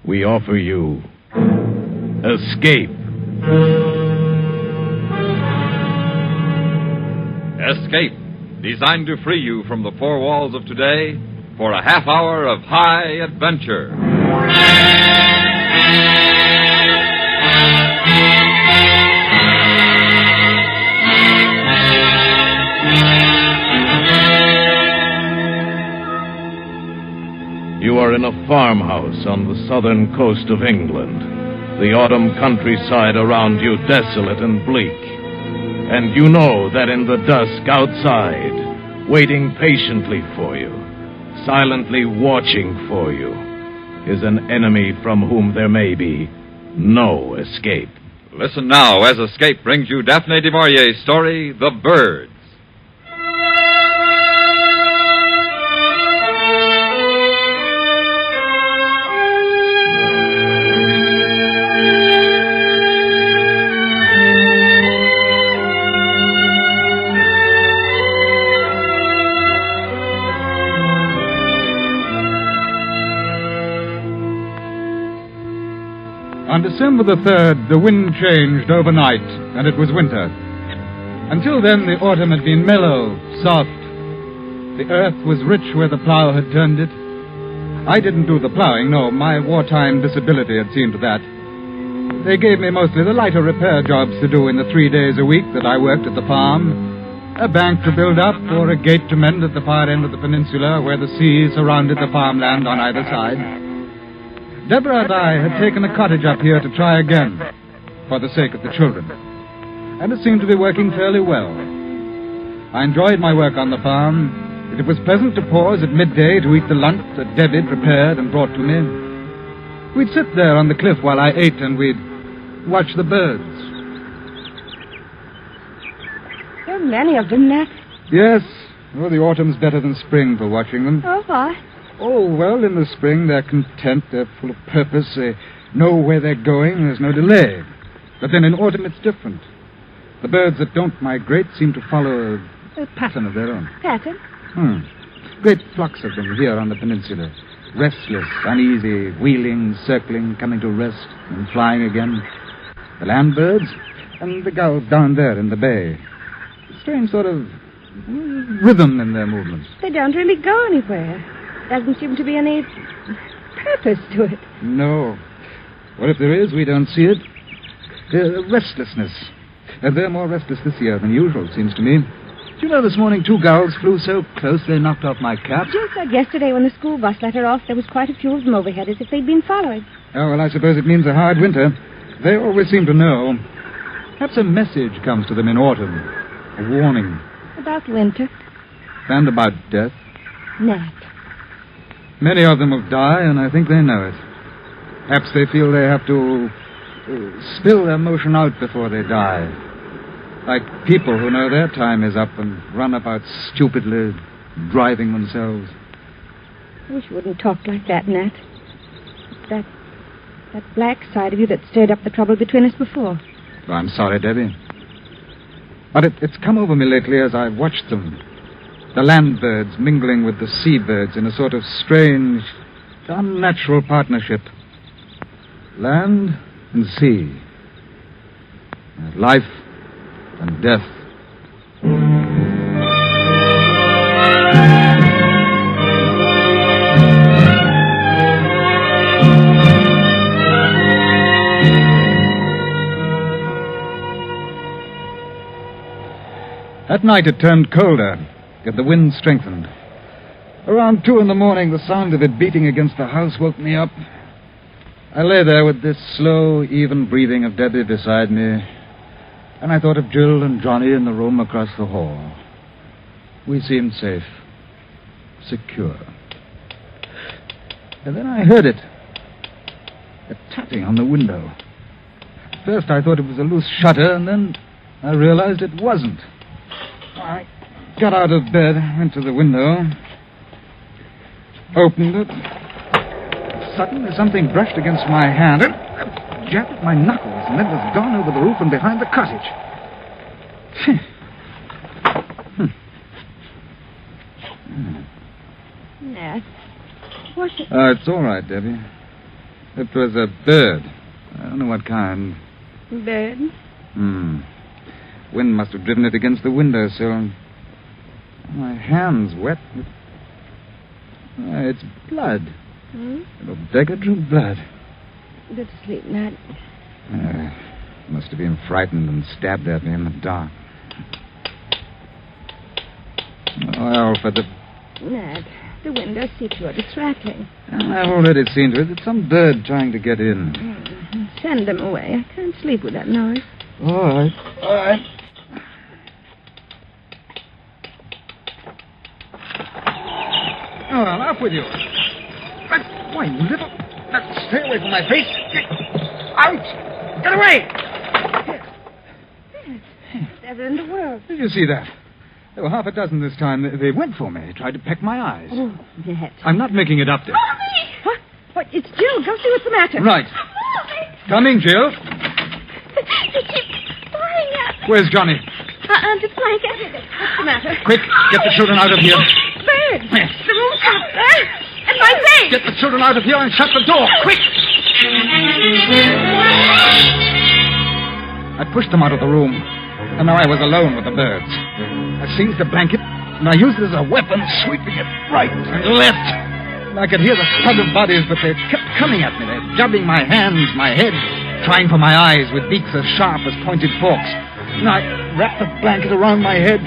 we offer you Escape. Escape, designed to free you from the four walls of today for a half hour of high adventure. You are in a farmhouse on the southern coast of England, the autumn countryside around you desolate and bleak. And you know that in the dusk outside, waiting patiently for you, silently watching for you, is an enemy from whom there may be no escape. Listen now as Escape brings you Daphne du Maurier's story, The Birds. On December the 3rd, the wind changed overnight, and it was winter. Until then, the autumn had been mellow, soft. The earth was rich where the plow had turned it. I didn't do the plowing, no. My wartime disability had seen to that. They gave me mostly the lighter repair jobs to do in the 3 days a week that I worked at the farm. A bank to build up, or a gate to mend at the far end of the peninsula where the sea surrounded the farmland on either side. Deborah and I had taken a cottage up here to try again, for the sake of the children. And it seemed to be working fairly well. I enjoyed my work on the farm. It was pleasant to pause at midday to eat the lunch that Debbie prepared and brought to me. We'd sit there on the cliff while I ate, and we'd watch the birds. There are many of them, Nat. Yes. Oh, the autumn's better than spring for watching them. Oh, why? Oh, well, in the spring they're content, they're full of purpose, they know where they're going, there's no delay. But then in autumn it's different. The birds that don't migrate seem to follow a pattern of their own. Pattern? Great flocks of them here on the peninsula. Restless, uneasy, wheeling, circling, coming to rest, and flying again. The land birds and the gulls down there in the bay. A strange sort of rhythm in their movements. They don't really go anywhere. Doesn't seem to be any purpose to it. No. Well, if there is, we don't see it. Restlessness. And they're more restless this year than usual, seems to me. Do you know this morning 2 gulls flew so close they knocked off my cap? Jill said yesterday when the school bus let her off, there was quite a few of them overhead as if they'd been followed. Oh, well, I suppose it means a hard winter. They always seem to know. Perhaps a message comes to them in autumn. A warning. About winter. And about death. Nat. Many of them will die, and I think they know it. Perhaps they feel they have to spill their motion out before they die. Like people who know their time is up and run about stupidly, driving themselves. I wish you wouldn't talk like that, Nat. That black side of you that stirred up the trouble between us before. Oh, I'm sorry, Debbie. But it's come over me lately as I've watched them. The land birds mingling with the sea birds in a sort of strange, unnatural partnership. Land and sea. Life and death. At night it turned colder, and the wind strengthened. Around 2 in the morning, the sound of it beating against the house woke me up. I lay there with this slow, even breathing of Debbie beside me, and I thought of Jill and Johnny in the room across the hall. We seemed safe, secure. And then I heard it, a tapping on the window. At first I thought it was a loose shutter, and then I realized it wasn't. I got out of bed, went to the window, opened it. Suddenly something brushed against my hand and jabbed at my knuckles, and then was gone over the roof and behind the cottage. Nat, what's it? It's all right, Debbie. It was a bird. I don't know what kind. Bird? Wind must have driven it against the windowsill. My hand's wet. It's blood. Little beggar drew blood. Go to sleep, Nat. Must have been frightened and stabbed at me in the dark. Oh, Alfred, Nat, the window seat door is rattling. I've already seen to it. It's some bird trying to get in. Send them away. I can't sleep with that noise. All right. Oh, well, up with you. Why, you little... Stay away from my face. Out! Get away! Never in the world. Did you see that? There were half a dozen this time. They went for me. Tried to peck my eyes. Oh, Nat. I'm not making it up, Deb. Mommy! What? It's Jill. Go see what's the matter. Right. Mommy! Coming, Jill. They keep firing at me. Where's Johnny? Under the blanket. What's the matter? Quick, get the children out of here. Birds. The room's up there. And my bed. Get the children out of here and shut the door. Quick! I pushed them out of the room, and now I was alone with the birds. I seized the blanket, and I used it as a weapon, sweeping it right and left. And I could hear the thud of bodies, but they kept coming at me. They're jabbing my hands, my head, trying for my eyes with beaks as sharp as pointed forks. And I wrapped the blanket around my head,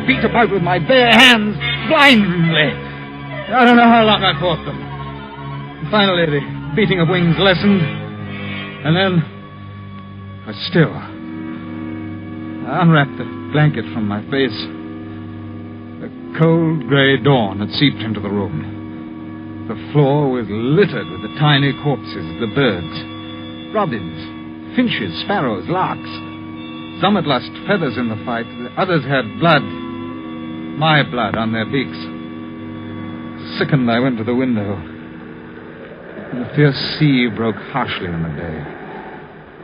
beat about with my bare hands, blindly. I don't know how long I fought them. And finally, the beating of wings lessened, and then I was still. I unwrapped the blanket from my face. The cold gray dawn had seeped into the room. The floor was littered with the tiny corpses of the birds. Robins, finches, sparrows, larks. Some had lost feathers in the fight. The others had blood. My blood on their beaks. Sickened, I went to the window. The fierce sea broke harshly in the bay.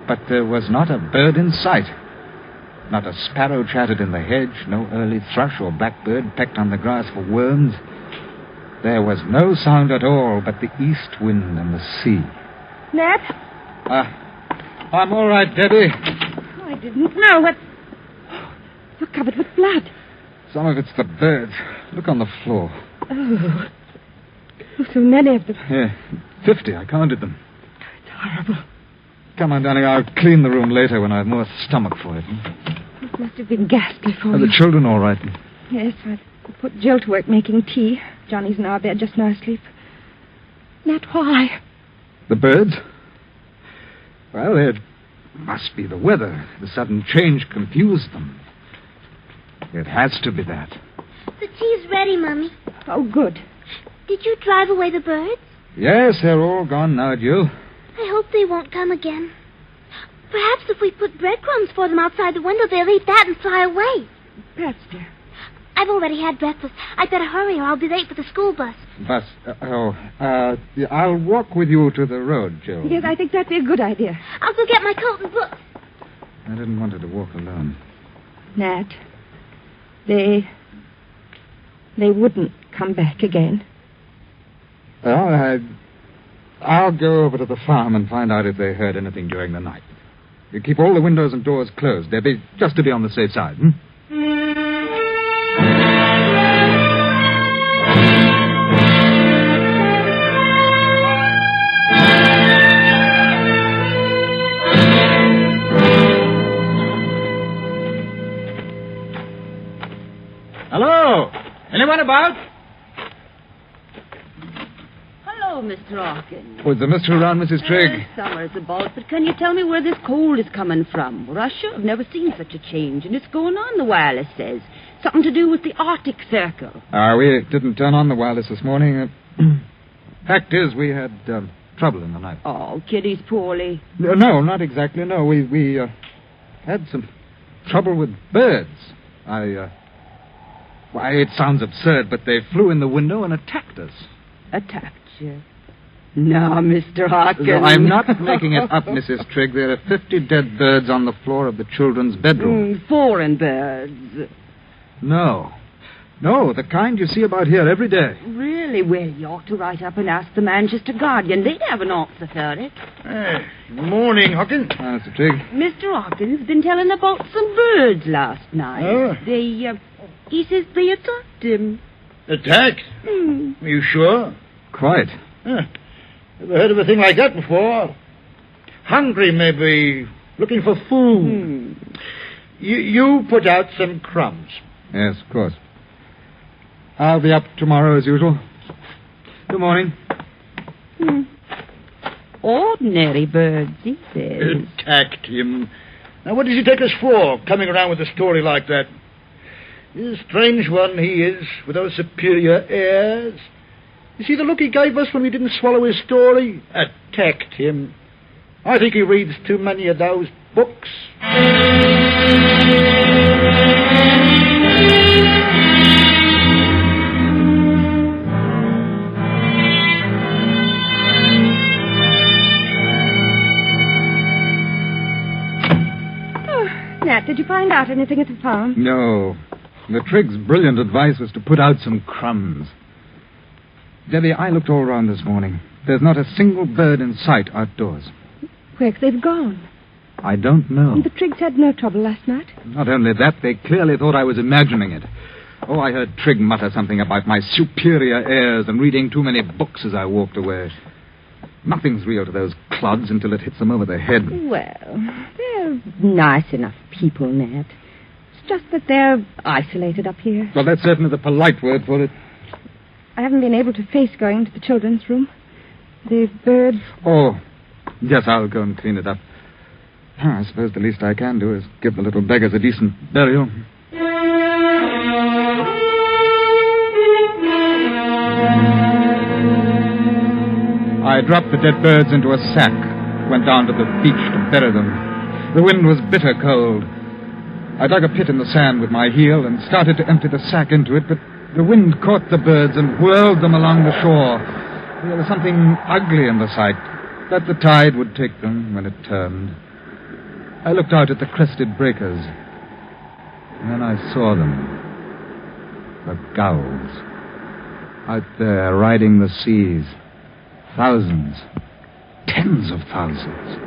But there was not a bird in sight. Not a sparrow chattered in the hedge, no early thrush or blackbird pecked on the grass for worms. There was no sound at all but the east wind and the sea. Nat? I'm all right, Debbie. I didn't know what... You're covered with blood. Some of it's the birds. Look on the floor. Oh, so many of them. Yeah, 50. I counted them. It's horrible. Come on, darling. I'll clean the room later when I've more stomach for it. It must have been ghastly for Are you. the children all right? Yes, I put Jill to work making tea. Johnny's in our bed just now asleep. Nat, why? The birds? Well, it must be the weather. The sudden change confused them. It has to be that. The tea's ready, Mummy. Oh, good. Did you drive away the birds? Yes, they're all gone now, Jill. I hope they won't come again. Perhaps if we put breadcrumbs for them outside the window, they'll eat that and fly away. Perhaps, dear. I've already had breakfast. I'd better hurry or I'll be late for the school bus. Bus. I'll walk with you to the road, Jill. Yes, I think that'd be a good idea. I'll go get my coat and books. I didn't want her to walk alone. Nat, they wouldn't come back again. Well, I'll go over to the farm and find out if they heard anything during the night. You keep all the windows and doors closed, Debbie, just to be on the safe side, Hello? Anyone about? Hello, Mr. Hawkins. Was the mister around, Mrs. Trigg? Summer's about, but can you tell me where this cold is coming from? Russia? I've never seen such a change, and it's going on, the wireless says. Something to do with the Arctic Circle. We didn't turn on the wireless this morning. Fact is, we had trouble in the night. Oh, Kitty's poorly. No, not exactly, no. We had some trouble with birds. Why, it sounds absurd, but they flew in the window and attacked us. Attacked you? No, Mr. Hawkins. No, I'm not making it up, Mrs. Trigg. There are 50 dead birds on the floor of the children's bedroom. Foreign birds. No. No, the kind you see about here every day. Really? Well, you ought to write up and ask the Manchester Guardian. They'd have an answer for it. Morning, Hawkins. Mr. Trigg. Mr. Hawkins been telling about some birds last night. Oh? He says they attacked him. Attacked? Are you sure? Quite. Never heard of a thing like that before. Hungry, maybe. Looking for food. You put out some crumbs. Yes, of course. I'll be up tomorrow as usual. Good morning. Ordinary birds, he says. Attacked him. Now, what does he take us for, coming around with a story like that? He's a strange one, he is, with those superior airs. You see the look he gave us when we didn't swallow his story? Attacked him. I think he reads too many of those books. Nat, did you find out anything at the farm? No. The Triggs' brilliant advice was to put out some crumbs. Debbie, I looked all around this morning. There's not a single bird in sight outdoors. Where's they've gone? I don't know. The Triggs had no trouble last night. Not only that, they clearly thought I was imagining it. Oh, I heard Trigg mutter something about my superior airs and reading too many books as I walked away. Nothing's real to those clods until it hits them over the head. Well, they're nice enough people, Nat. It's just that they're isolated up here. Well, that's certainly the polite word for it. I haven't been able to face going into the children's room. The birds... Oh, yes, I'll go and clean it up. I suppose the least I can do is give the little beggars a decent burial. I dropped the dead birds into a sack, went down to the beach to bury them. The wind was bitter cold. I dug a pit in the sand with my heel and started to empty the sack into it, but the wind caught the birds and whirled them along the shore. There was something ugly in the sight, that the tide would take them when it turned. I looked out at the crested breakers, and then I saw them. The gulls. Out there, riding the seas. Thousands. Tens of thousands.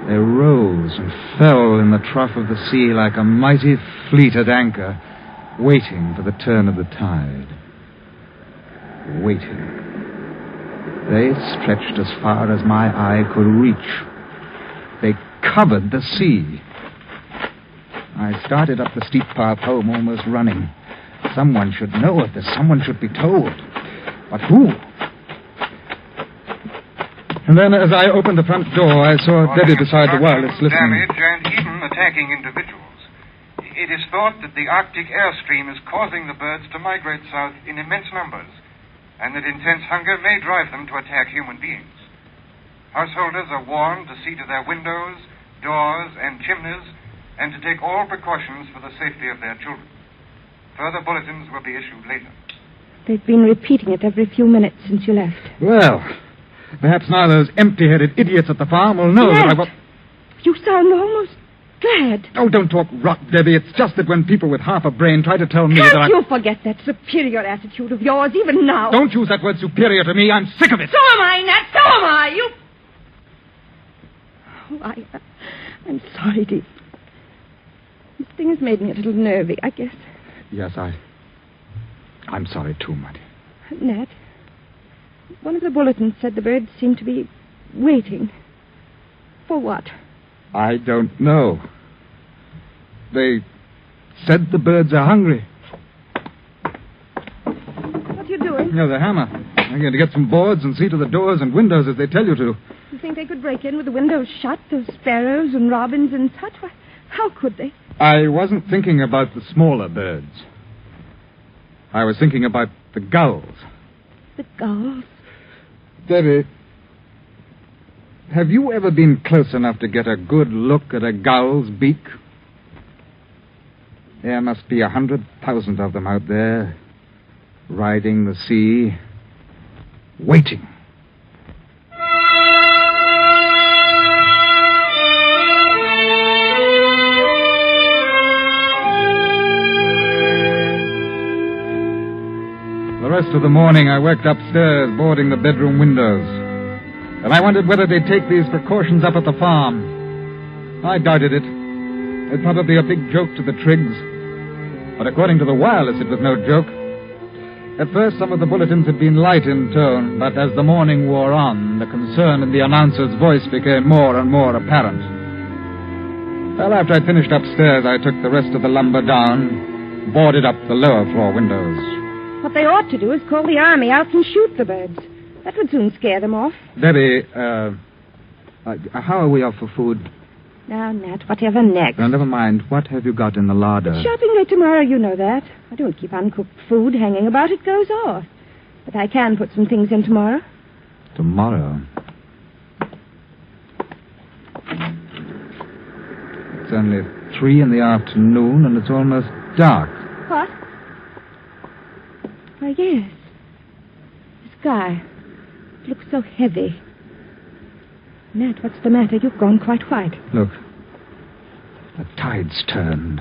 They rose and fell in the trough of the sea like a mighty fleet at anchor, waiting for the turn of the tide. Waiting. They stretched as far as my eye could reach. They covered the sea. I started up the steep path home, almost running. Someone should know of this. Someone should be told. But who? And then, as I opened the front door, I saw Debbie beside the wireless listening. Damage and even attacking individuals. It is thought that the Arctic airstream is causing the birds to migrate south in immense numbers, and that intense hunger may drive them to attack human beings. Householders are warned to see to their windows, doors, and chimneys, and to take all precautions for the safety of their children. Further bulletins will be issued later. They've been repeating it every few minutes since you left. Well, perhaps now those empty-headed idiots at the farm will know that I was... You sound almost glad. Oh, don't talk rot, Debbie. It's just that when people with half a brain try to tell me that Can't you forget that superior attitude of yours, even now? Don't use that word superior to me. I'm sick of it. So am I, Nat. So am I. You... Oh, I'm sorry, dear. This thing has made me a little nervy, I guess. Yes, I'm sorry too, Marty. Nat, one of the bulletins said the birds seemed to be waiting. For what? I don't know. They said the birds are hungry. What are you doing? No, the hammer. I'm going to get some boards and see to the doors and windows as they tell you to. You think they could break in with the windows shut, those sparrows and robins and such? Why, how could they? I wasn't thinking about the smaller birds. I was thinking about the gulls. The gulls? Debbie, have you ever been close enough to get a good look at a gull's beak? There must be 100,000 of them out there, riding the sea, waiting. rest of the morning, I worked upstairs, boarding the bedroom windows. And I wondered whether they'd take these precautions up at the farm. I doubted it. It'd probably be a big joke to the Triggs. But according to the wireless, it was no joke. At first, some of the bulletins had been light in tone, but as the morning wore on, the concern in the announcer's voice became more and more apparent. Well, after I'd finished upstairs, I took the rest of the lumber down, boarded up the lower floor windows. What they ought to do is call the army out and shoot the birds. That would soon scare them off. Debbie, how are we off for food? Now, Nat, whatever next. Now, never mind. What have you got in the larder? Shopping day tomorrow, you know that. I don't keep uncooked food hanging about. It goes off. But I can put some things in tomorrow. Tomorrow? It's only 3 in the afternoon, and it's almost dark. What? Oh, yes. The sky. It looks so heavy. Nat, what's the matter? You've gone quite white. Look. The tide's turned.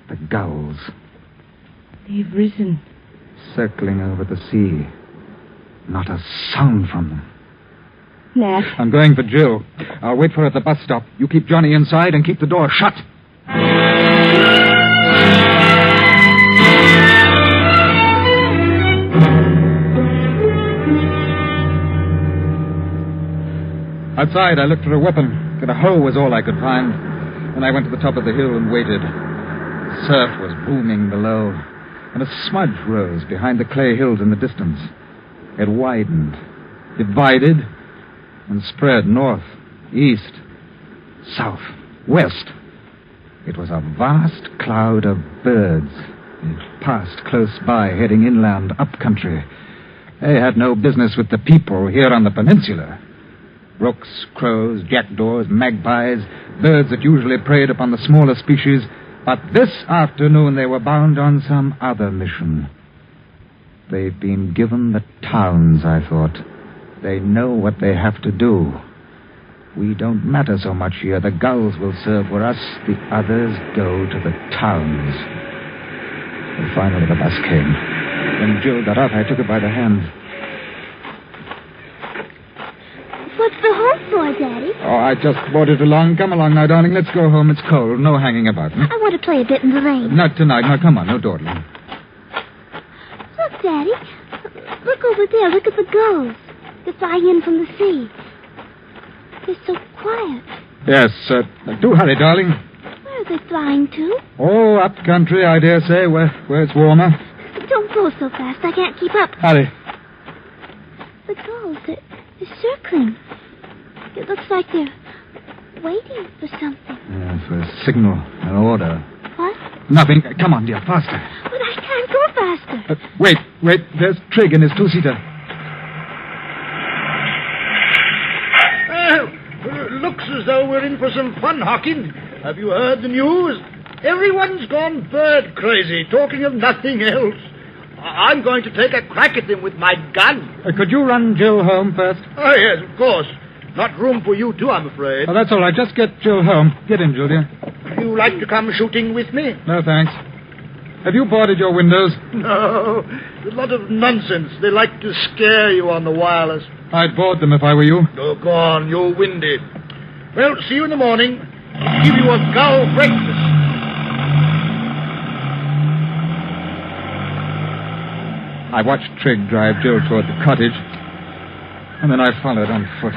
The gulls. They've risen. Circling over the sea. Not a sound from them. Nat. I'm going for Jill. I'll wait for her at the bus stop. You keep Johnny inside and keep the door shut. Outside, I looked for a weapon, but a hoe was all I could find. Then I went to the top of the hill and waited. The surf was booming below, and a smudge rose behind the clay hills in the distance. It widened, divided, and spread north, east, south, west. It was a vast cloud of birds. It passed close by, heading inland, up country. They had no business with the people here on the peninsula. Rooks, crows, jackdaws, magpies, birds that usually preyed upon the smaller species, but this afternoon they were bound on some other mission. They've been given the towns, I thought. They know what they have to do. We don't matter so much here. The gulls will serve for us. The others go to the towns. And finally the bus came. When Jill got out, I took her by the hand. What's the horse for, Daddy? Oh, I just brought it along. Come along now, darling. Let's go home. It's cold. No hanging about. I want to play a bit in the rain. Not tonight. Now, come on. No dawdling. Look, Daddy. Look over there. Look at the gulls. They're flying in from the sea. They're so quiet. Yes, do hurry, darling. Where are they flying to? Oh, up country, I dare say, where it's warmer. Don't go so fast. I can't keep up. Hurry. The gulls, they're circling. It looks like they're waiting for something. Yeah, for a signal, an order. What? Nothing. Come on, dear, faster. But I can't go faster. Wait. There's Trigg in his two-seater. Looks as though we're in for some fun, Hawking. Have you heard the news? Everyone's gone bird crazy, talking of nothing else. I'm going to take a crack at them with my gun. Could you run Jill home first? Oh, yes, of course. Not room for you two, I'm afraid. Oh, that's all right. Just get Jill home. Get in, Julia. You like to come shooting with me? No, thanks. Have you boarded your windows? No. A lot of nonsense. They like to scare you on the wireless. I'd board them if I were you. Oh, go on. You're windy. Well, see you in the morning. I'll give you a gull breakfast. I watched Trigg drive Jill toward the cottage, and then I followed on foot.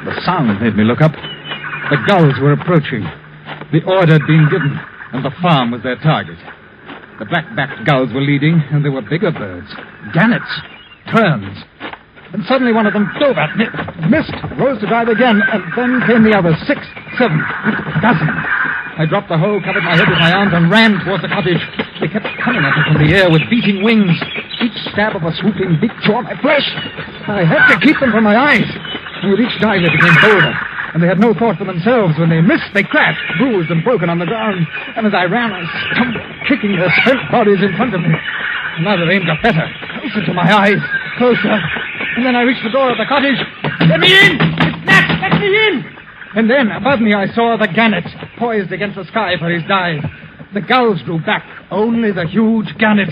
The sound made me look up. The gulls were approaching. The order had been given, and the farm was their target. The black-backed gulls were leading, and there were bigger birds. Gannets, terns. And suddenly one of them dove at me, missed, rose to dive again, and then came the others, 6, 7, a dozen. I dropped the hoe, covered my head with my arms, and ran towards the cottage. They kept coming at me from the air with beating wings. Each stab of a swooping beak tore my flesh. I had to keep them from my eyes. And with each dive they became bolder. And they had no thought for themselves. When they missed, they crashed, bruised and broken on the ground. And as I ran, I stumbled, kicking their spent bodies in front of me. Another aimed up better, closer to my eyes, closer. And then I reached the door of the cottage. Let me in! It's Nat! Let me in! And then, above me, I saw the gannet poised against the sky for his dive. The gulls drew back, only the huge gannet.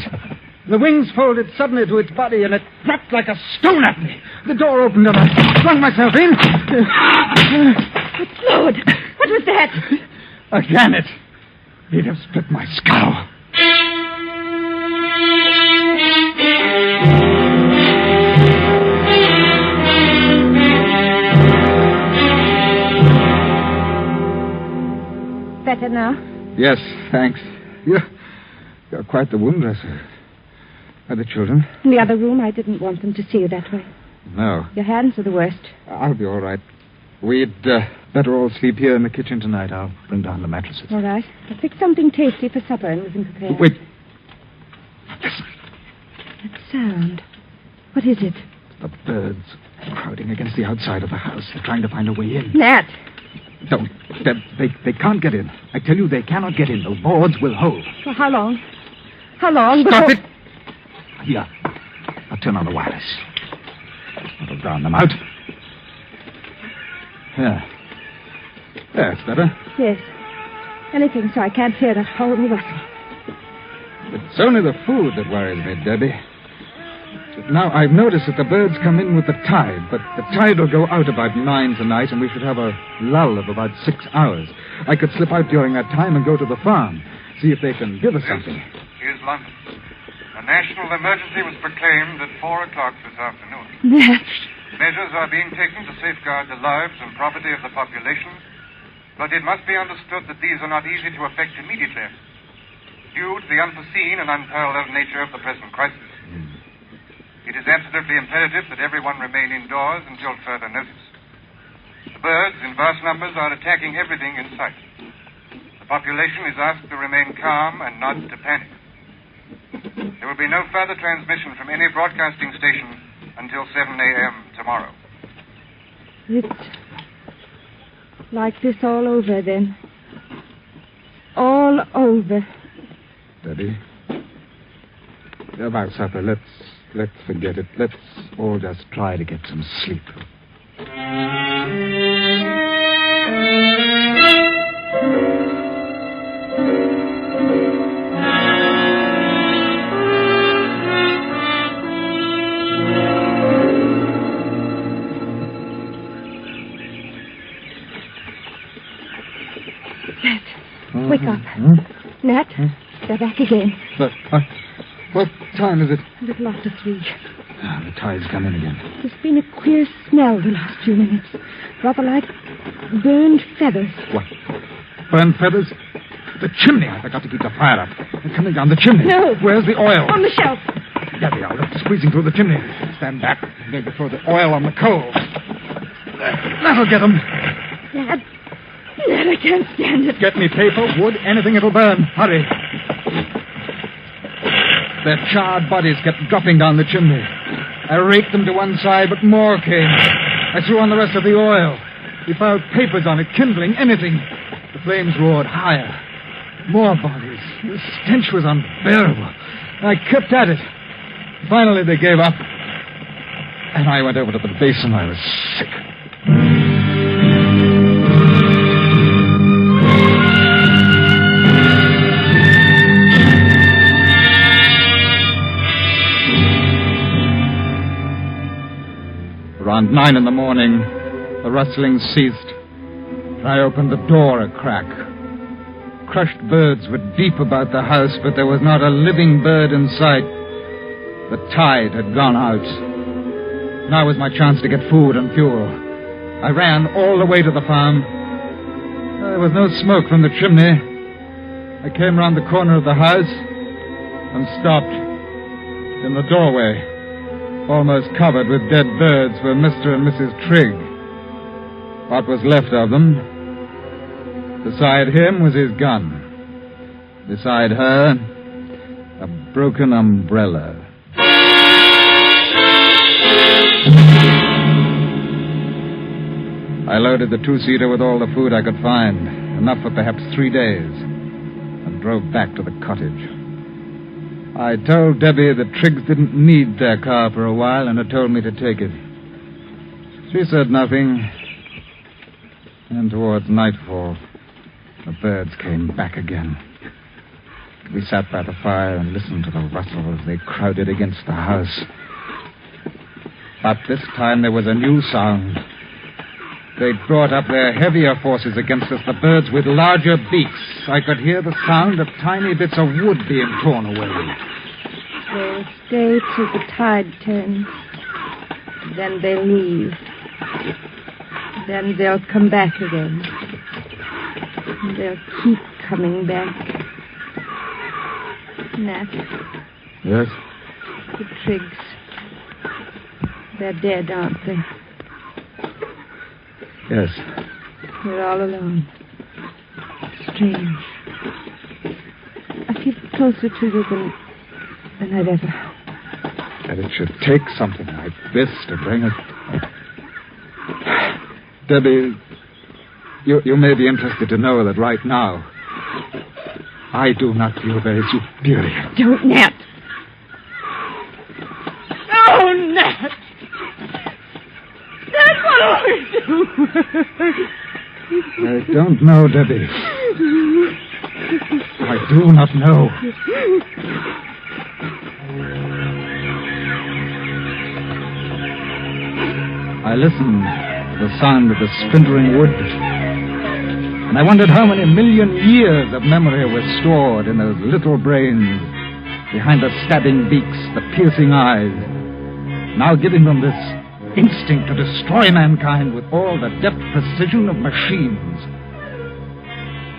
The wings folded suddenly to its body, and it dropped like a stone at me. The door opened, and I flung myself in. Good Lord! What was that? A gannet. He'd have split my skull. Better now? Yes, thanks. You're quite the wound dresser. Are the children? In the other room, I didn't want them to see you that way. No. Your hands are the worst. I'll be all right. We'd better all sleep here in the kitchen tonight. I'll bring down the mattresses. All right. I picked something tasty for supper and wasn't prepared. Wait. Listen. That sound. What is it? The birds crowding against the outside of the house. They're trying to find a way in. Nat! Don't. They can't get in. I tell you, they cannot get in. The boards will hold. For how long? How long? Stop it! Here. I'll turn on the wireless. That'll drown them out. Yeah. That's better. Yes. Anything so I can't hear that horrible rustle. It's only the food that worries me, Debbie. Now, I've noticed that the birds come in with the tide, but the tide will go out about 9 tonight, and we should have a lull of about 6 hours. I could slip out during that time and go to the farm, see if they can give us something. Here's London. A national emergency was proclaimed at 4 o'clock this afternoon. Nat! Measures are being taken to safeguard the lives and property of the population, but it must be understood that these are not easy to effect immediately, due to the unforeseen and unparalleled nature of the present crisis. It is absolutely imperative that everyone remain indoors until further notice. The birds, in vast numbers, are attacking everything in sight. The population is asked to remain calm and not to panic. There will be no further transmission from any broadcasting station until 7 a.m. tomorrow. It's like this all over, then. All over. Debbie, about supper, let's forget it. Let's all just try to get some sleep. Nat, wake up. Nat, they're back again. But, what time is it? A little after 3. The tide's come in again. There's been a queer smell the last few minutes. Rather like burned feathers. What? Burned feathers? The chimney. I forgot to keep the fire up. They're coming down the chimney. No. Where's the oil? On the shelf. Debbie, I'll let squeezing through the chimney. Stand back. Maybe throw the oil on the coals. That'll get them. Nat, I can't stand it. Get me paper, wood, anything it'll burn. Hurry. Their charred bodies kept dropping down the chimney. I raked them to one side, but more came. I threw on the rest of the oil. We piled papers on it, kindling, anything. The flames roared higher. More bodies. The stench was unbearable. I kept at it. Finally, they gave up. And I went over to the basin. I was sick. Around 9 in the morning, the rustling ceased. I opened the door a crack. Crushed birds were deep about the house, but there was not a living bird in sight. The tide had gone out. Now was my chance to get food and fuel. I ran all the way to the farm. There was no smoke from the chimney. I came round the corner of the house and stopped. In the doorway, almost covered with dead birds, were Mr. and Mrs. Trigg. What was left of them. Beside him was his gun. Beside her, a broken umbrella. I loaded the two-seater with all the food I could find, enough for perhaps 3 days, and drove back to the cottage. I told Debbie that Triggs didn't need their car for a while and had told me to take it. She said nothing. And towards nightfall, the birds came back again. We sat by the fire and listened to the rustle as they crowded against the house. But this time there was a new sound. They brought up their heavier forces against us, the birds with larger beaks. I could hear the sound of tiny bits of wood being torn away. They'll stay till the tide turns. Then they'll leave. Then they'll come back again. And they'll keep coming back. Nat. Yes? The Triggs. They're dead, aren't they? Yes. We're all alone. Strange. I feel closer to you than I've ever. That it should take something like this to bring us. Debbie, you may be interested to know that right now, I do not feel very superior. Don't, Nat. Oh, Nat. Nat, what do we do? I don't know, Debbie. I do not know. I listened to the sound of the splintering wood, and I wondered how many million years of memory were stored in those little brains, behind the stabbing beaks, the piercing eyes, now giving them this instinct to destroy mankind with all the deft precision of machines.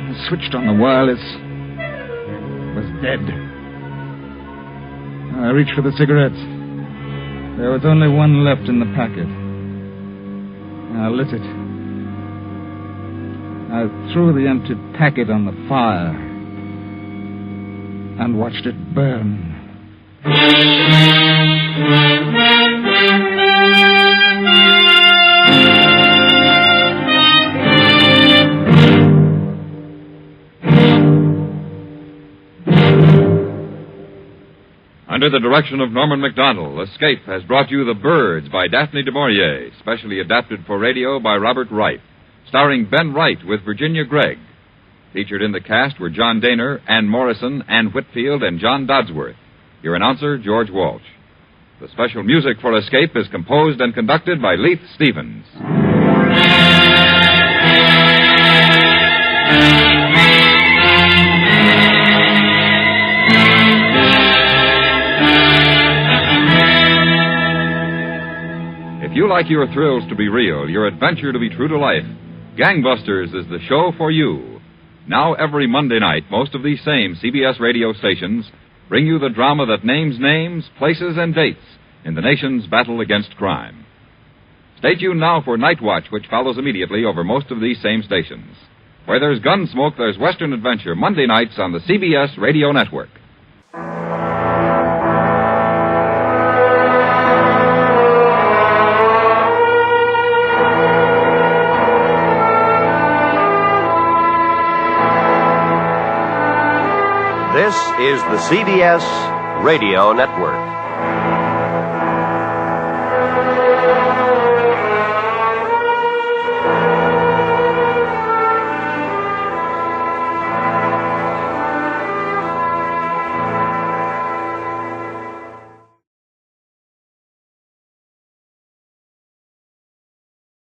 I switched on the wireless. It was dead. I reached for the cigarettes. There was only one left in the packet. I lit it. I threw the empty packet on the fire and watched it burn. Under the direction of Norman MacDonald, Escape has brought you The Birds by Daphne du Maurier, specially adapted for radio by Robert Wright, starring Ben Wright with Virginia Gregg. Featured in the cast were John Daner, Ann Morrison, Ann Whitfield, and John Dodsworth. Your announcer, George Walsh. The special music for Escape is composed and conducted by Leith Stevens. If you like your thrills to be real, your adventure to be true to life, Gangbusters is the show for you. Now every Monday night, most of these same CBS radio stations bring you the drama that names names, places, and dates in the nation's battle against crime. Stay tuned now for Night Watch, which follows immediately over most of these same stations. Where there's gun smoke, there's Western Adventure, Monday nights on the CBS Radio Network. This is the CBS Radio Network.